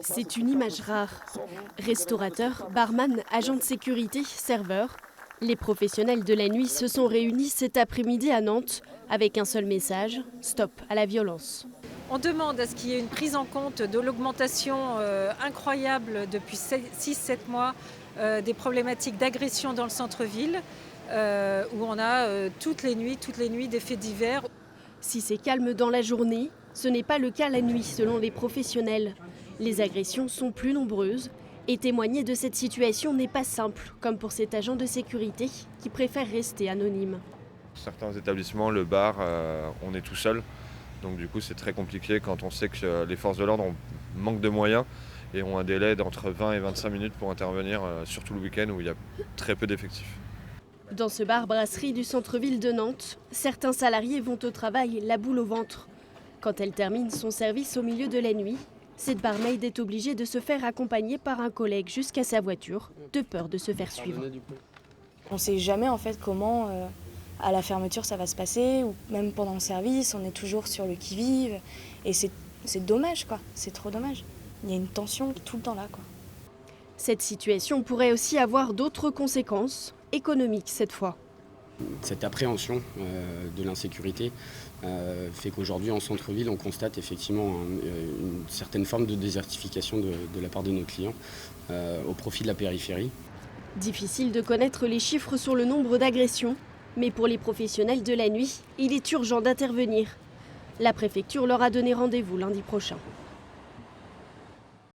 C'est une image rare. Restaurateurs, barman, agents de sécurité, serveurs. Les professionnels de la nuit se sont réunis cet après-midi à Nantes avec un seul message, stop à la violence. On demande à ce qu'il y ait une prise en compte de l'augmentation incroyable depuis 6-7 mois des problématiques d'agression dans le centre-ville où on a toutes les nuits des faits divers. Si c'est calme dans la journée, ce n'est pas le cas la nuit selon les professionnels. Les agressions sont plus nombreuses et témoigner de cette situation n'est pas simple, comme pour cet agent de sécurité qui préfère rester anonyme. Certains établissements, le bar, on est tout seul. Donc du coup c'est très compliqué quand on sait que les forces de l'ordre manquent de moyens et ont un délai d'entre 20 et 25 minutes pour intervenir, surtout le week-end où il y a très peu d'effectifs. Dans ce bar-brasserie du centre-ville de Nantes, certains salariés vont au travail la boule au ventre. Quand elle termine son service au milieu de la nuit, cette barmaid est obligée de se faire accompagner par un collègue jusqu'à sa voiture, de peur de se faire suivre. On ne sait jamais en fait comment à la fermeture ça va se passer, ou même pendant le service, on est toujours sur le qui-vive. Et c'est dommage, quoi. C'est trop dommage. Il y a une tension tout le temps là, quoi. Cette situation pourrait aussi avoir d'autres conséquences, économiques cette fois. Cette appréhension de l'insécurité fait qu'aujourd'hui en centre-ville on constate effectivement une certaine forme de désertification de la part de nos clients au profit de la périphérie. Difficile de connaître les chiffres sur le nombre d'agressions, mais pour les professionnels de la nuit, il est urgent d'intervenir. La préfecture leur a donné rendez-vous lundi prochain.